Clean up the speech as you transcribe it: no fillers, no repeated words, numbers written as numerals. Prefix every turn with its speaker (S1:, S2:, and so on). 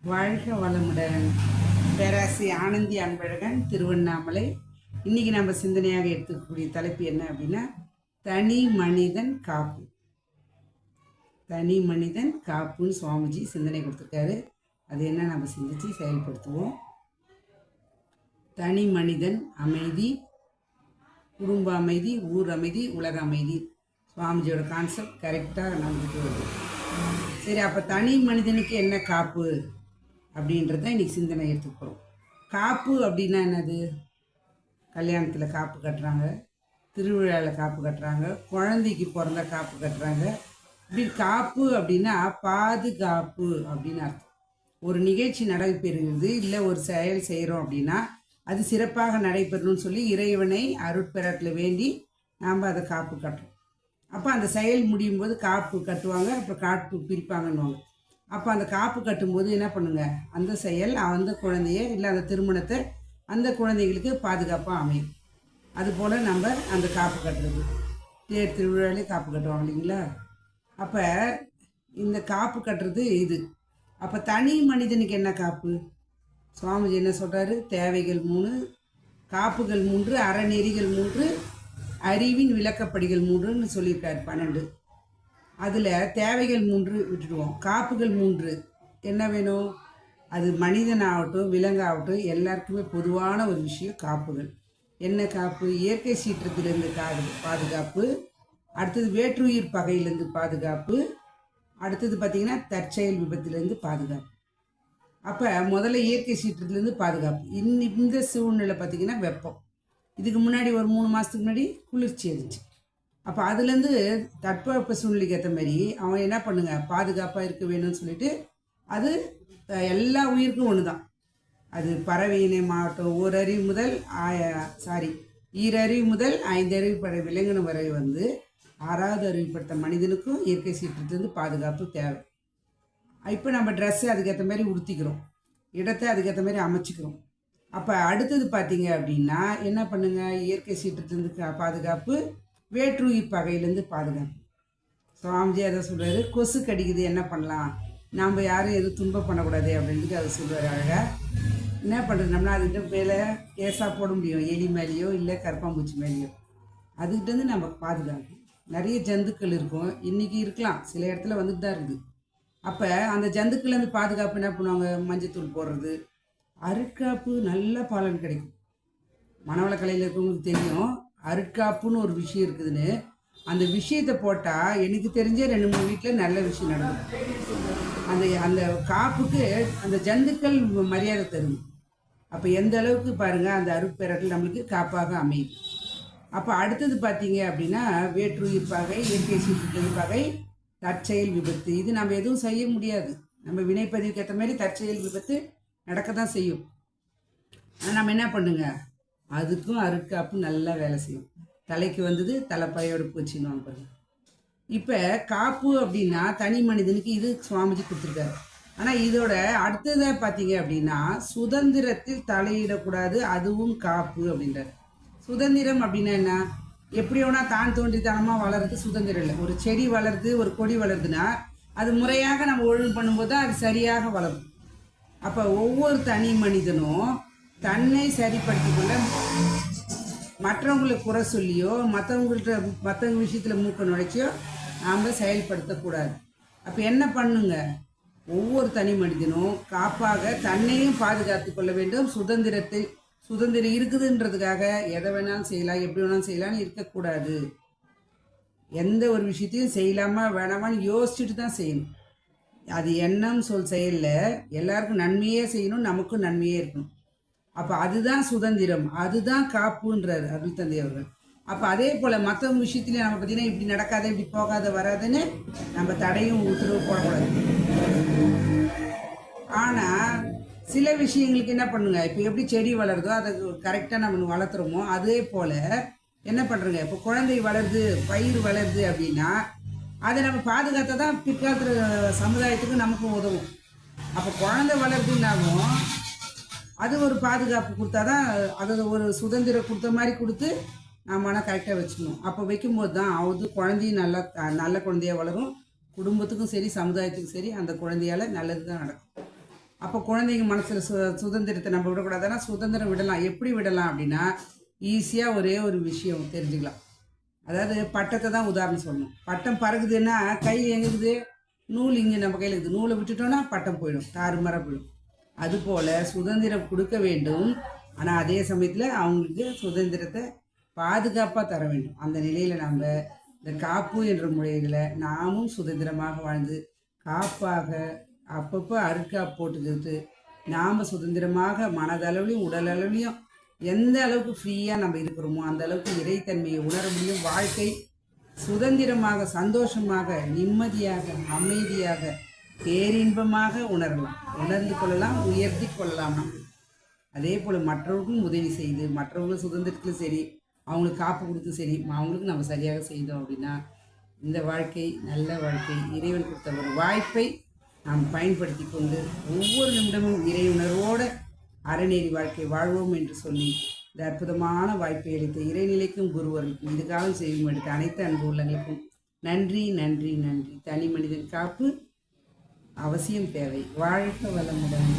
S1: வாழ்க வளமுடன். பேராசி ஆனந்தி அன்பழகன், திருவண்ணாமலை. இன்னைக்கு நம்ம சிந்தனையாக எடுத்துக்கக்கூடிய தலைப்பு என்ன அப்படின்னா, தனி மனிதன் காப்பு. தனி மனிதன் காப்புன்னு சுவாமிஜி சிந்தனை கொடுத்துருக்காரு. அது என்ன நம்ம சிந்திச்சு செயல்படுத்துவோம். தனி மனிதன் அமைதி, குடும்ப அமைதி, ஊர் அமைதி, உலக அமைதி. சுவாமிஜியோட கான்செப்ட் கரெக்டாக நம்மளுக்கு வருது. சரி, அப்போ தனி மனிதனுக்கு என்ன காப்பு அப்படின்றத இன்றைக்கி சிந்தனை எடுத்துக்கிறோம். காப்பு அப்படின்னா என்னது? கல்யாணத்தில் காப்பு கட்டுறாங்க, திருவிழாவில் காப்பு கட்டுறாங்க, குழந்தைக்கு பிறந்த காப்பு கட்டுறாங்க. இப்படி காப்பு அப்படின்னா பாதுகாப்பு அப்படின்னு அர்த்தம். ஒரு நிகழ்ச்சி நடைபெறுகிறது, இல்லை ஒரு செயல் செய்கிறோம் அப்படின்னா அது சிறப்பாக நடைபெறணும்னு சொல்லி இறைவனை அருட்பெறத்தில் வேண்டி நாம் அதை காப்பு கட்டுறோம். அப்போ அந்த செயல் முடியும் போது காப்பு கட்டுவாங்க, அப்புறம் காப்பு பிரிப்பாங்கன்னுவாங்க. அப்போ அந்த காப்பு கட்டும்போது என்ன பண்ணுங்க, அந்த செயல் அந்த குழந்தைய இல்லை அந்த திருமணத்தை அந்த குழந்தைகளுக்கு பாதுகாப்பாக அமையும். அதுபோல் நம்ம அந்த காப்பு கட்டுறது, தேர் திருவிழாலே காப்பு கட்டுவாங்க இல்லைங்களா? அப்போ இந்த காப்பு கட்டுறது இது. அப்போ தனி மனிதனுக்கு என்ன காப்பு? சுவாமிஜி என்ன சொல்கிறாரு? தேவைகள் 3, காப்புகள் 3, அறநெறிகள் 3, அறிவின் விளக்கப்படிகள் 3ன்னு சொல்லியிருக்காரு 12. அதில் தேவைகள் 3 விட்டுடுவோம். காப்புகள் 3 என்ன வேணும்? அது மனிதனாகட்டும் விலங்காகட்டும் எல்லாருக்குமே பொதுவான ஒரு விஷயம் காப்புகள். என்ன காப்பு? இயற்கை சீற்றத்திலிருந்து பாதுகாப்பு, அடுத்தது வேற்றுயிர் பகையிலேருந்து பாதுகாப்பு, அடுத்தது பார்த்திங்கன்னா தற்செயல் விபத்திலேருந்து பாதுகாப்பு. அப்போ முதல்ல இயற்கை சீற்றத்துலேருந்து பாதுகாப்பு. இந்த சூழ்நிலை பார்த்திங்கன்னா வெப்பம். இதுக்கு முன்னாடி ஒரு 3 மாதத்துக்கு முன்னாடி குளிர்ச்சி இருந்துச்சு. அப்போ அதுலேருந்து தட்பவெப்ப சூழ்நிலைக்கு ஏற்ற மாதிரி அவன் என்ன பண்ணுங்க, பாதுகாப்பாக இருக்க வேணும்னு சொல்லிட்டு அது எல்லா உயிருக்கும் ஒன்று தான். அது பறவை இனமாகட்டும், ஓரறிவு முதல் ஈரறிவு முதல் 5 அறிவு படை விலங்கின வரை 6வது அறிவுப்படுத்த மனிதனுக்கும் இயற்கை சீற்றத்துலேருந்து பாதுகாப்பு தேவை. இப்போ நம்ம ட்ரெஸ்ஸு அதுக்கேற்ற மாதிரி உடுத்திக்கிறோம், இடத்தை அதுக்கேற்ற மாதிரி அமைச்சிக்கிறோம். அப்போ அடுத்தது பார்த்தீங்க அப்படின்னா என்ன பண்ணுங்க, இயற்கை சீற்றத்துலேருந்து பாதுகாப்பு, வேற்றுயிர் பகையிலேருந்து பாதுகாப்பு. சுவாமிஜி அதை சொல்கிறாரு. கொசு கடிக்குது, என்ன பண்ணலாம், நம்ம யாரும் எதுவும் துன்பம் பண்ணக்கூடாது அப்படின்ட்டு அதை சொல்லுவார் அழகாக. என்ன பண்ணுறது, நம்மளா அதுக்கிட்ட மேலே கேஸாக போட முடியும், எலி மேலேயோ இல்லை கரப்பாம்பூச்சி மேலேயோ. அதுக்கிட்டேருந்து நம்ம பாதுகாப்பு. நிறைய ஜந்துக்கள் இருக்கும், இன்றைக்கி இருக்கலாம், சில இடத்துல வந்துட்டு தான் இருக்குது. அப்போ அந்த ஜந்துக்கள்லேருந்து பாதுகாப்பு என்ன பண்ணுவாங்க, மஞ்சத்தூள் போடுறது, அருட்காப்பு. நல்ல பலன் கிடைக்கும். மனவளக்கலையில் இருக்கவங்களுக்கு தெரியும், அருட்காப்புன்னு ஒரு விஷயம் இருக்குதுன்னு. அந்த விஷயத்தை போட்டால் எனக்கு தெரிஞ்ச 2-3 வீட்டில் நல்ல விஷயம் நடக்கும். அந்த அந்த காப்புக்கு அந்த ஜந்துக்கள் மரியாதை தரும். அப்போ எந்த அளவுக்கு பாருங்கள், அந்த அருட்பெறல் நம்மளுக்கு காப்பாக அமையுது. அப்போ அடுத்தது பார்த்தீங்க அப்படின்னா வேற்றுயிர் பகை, இயற்கை சீற்றத்தின் பகை, தற்செயல் விபத்து. இது நம்ம எதுவும் செய்ய முடியாது. நம்ம வினைப்பதிவுக்கு ஏற்ற மாதிரி தற்செயல் விபத்து நடக்க தான் செய்யும். ஆனால் நம்ம என்ன பண்ணுங்க, அதுக்கும் அருட்காப்பு நல்லா வேலை செய்யும். தலைக்கு வந்தது தலைப்பையோடு போச்சுன்னு பாருங்க. இப்போ காப்பு அப்படின்னா தனி மனிதனுக்கு இது சுவாமிஜி கொடுத்துருக்காரு. ஆனால் இதோட அடுத்ததை பார்த்தீங்க அப்படின்னா சுதந்திரத்தில் தலையிடக்கூடாது, அதுவும் காப்பு அப்படின்றார். சுதந்திரம் அப்படின்னா என்ன? எப்படி வேணா தான் தோன்றித்தனமாக வளர்றது சுதந்திரம் இல்லை. ஒரு செடி வளருது, ஒரு கொடி வளருதுன்னா அது முறையாக நம்ம ஒழுங்கு பண்ணும்போது தான் அது சரியாக வளரும். அப்போ ஒவ்வொரு தனி மனிதனும் தன்னை சரிப்படுத்தி கொள்ள மற்றவங்களை குறை சொல்லியோ மற்றவங்க விஷயத்தில் மூக்க நுழைச்சியோ நாம் செயல்படுத்தக்கூடாது. அப்போ என்ன பண்ணுங்க, ஒவ்வொரு தனி மனிதனும் காப்பாக தன்னையும் பாதுகாத்து கொள்ள வேண்டும். சுதந்திரம் இருக்குதுன்றதுக்காக எதை வேணாலும் செய்யலாம், எப்படி வேணாலும் செய்யலாம்னு இருக்கக்கூடாது. எந்த ஒரு விஷயத்தையும் செய்யலாமா வேணாமான்னு யோசிச்சுட்டு தான் செய்யணும். அது எண்ணம் சொல் செயலில் எல்லாருக்கும் நன்மையே செய்யணும், நமக்கும் நன்மையே இருக்கணும். அப்போ அதுதான் சுதந்திரம், அதுதான் காப்புன்றார் அருள் தந்தை அவர்கள். அப்போ அதே போல் மற்றவங்க விஷயத்துலேயும் நம்ம பார்த்தீங்கன்னா இப்படி நடக்காத, இப்படி போகாத, வராதுன்னு நம்ம தடையும் உத்தரவு போடக்கூடாது. ஆனால் சில விஷயங்களுக்கு என்ன பண்ணுங்க, இப்போ எப்படி செடி வளருதோ அதை கரெக்டாக நம்ம வளர்த்துறோமோ அதே போல் என்ன பண்ணுறோங்க, இப்போ குழந்தை வளருது, பயிர் வளருது அப்படின்னா அதை நம்ம பாதுகாத்தா தான் பிற்காலத்தில் சமுதாயத்துக்கு நமக்கும் உதவும். அப்போ குழந்தை வளருதுன்னாலும் அது ஒரு பாதுகாப்பு கொடுத்தா தான், அதை ஒரு சுதந்திரம் கொடுத்த மாதிரி கொடுத்து நம்ம கரெக்டாக வச்சுக்கணும். அப்போ வைக்கும்போது தான் அது குழந்தையும் நல்ல குழந்தையாக வளரும், குடும்பத்துக்கும் சரி சமுதாயத்துக்கும் சரி அந்த குழந்தையால் நல்லது தான் நடக்கும். அப்போ குழந்தைங்க மனசில் சுதந்திரத்தை நம்ம விடக்கூடாதுன்னா சுதந்திரம் விடலாம். எப்படி விடலாம் அப்படின்னா, ஈஸியாக ஒரே ஒரு விஷயம் தெரிஞ்சுக்கலாம். அதாவது பட்டத்தை தான் உதாரணம் சொல்லணும். பட்டம் பறகுதுன்னா கையில் எங்கே இருக்குது, நூல் இங்கே நம்ம கையில் இருக்குது. நூலை விட்டுட்டோன்னா பட்டம் போயிடும், தாறுமாறாக போயிடும். அதுபோல் சுதந்திரம் கொடுக்க வேண்டும், ஆனால் அதே சமயத்தில் அவங்களுக்கு சுதந்திரத்தை பாதுகாப்பாக தர வேண்டும். அந்த நிலையில் நம்ம இந்த காப்பு என்ற முறைகளை நாமும் சுதந்திரமாக வாழ்ந்து காப்பாக அப்பப்போ அருக்கா போட்டுக்கிட்டு நாம் சுதந்திரமாக மனதளவுலையும் உடலளவுலையும் எந்த அளவுக்கு ஃப்ரீயாக நம்ம இருக்கிறோமோ அந்த அளவுக்கு இறைத்தன்மையை உணர முடியும். வாழ்க்கை சுதந்திரமாக, சந்தோஷமாக, நிம்மதியாக, அமைதியாக, பேரின்பமாக உணரலாம், உணர்ந்து கொள்ளலாம், உயர்த்தி கொள்ளலாம். நம்ம அதே போல் மற்றவர்களுக்கும் உதவி செய்து மற்றவங்களும் சுதந்திரத்திலும் சரி, அவங்களுக்கு காப்பு கொடுத்து சரி, அவங்களுக்கு நம்ம சரியாக செய்தோம் அப்படின்னா இந்த வாழ்க்கை நல்ல வாழ்க்கை. இறைவன் கொடுத்த ஒரு வாய்ப்பை நாம் பயன்படுத்தி கொண்டு ஒவ்வொரு நிமிடமும் இறை உணர்வோடு அறநெறி வாழ்க்கை வாழ்வோம் என்று சொல்லி இந்த அற்புதமான வாய்ப்பை அளித்த இறைநிலைக்கும் குருவர்களுக்கும் இதுகாலம் செய்யும் எடுத்த அனைத்து அன்பு உள்ளங்களுக்கும் நன்றி நன்றி நன்றி. தனி மனிதன் காப்பு அவசியம் தேவை. வாழ்க வளமுடன்.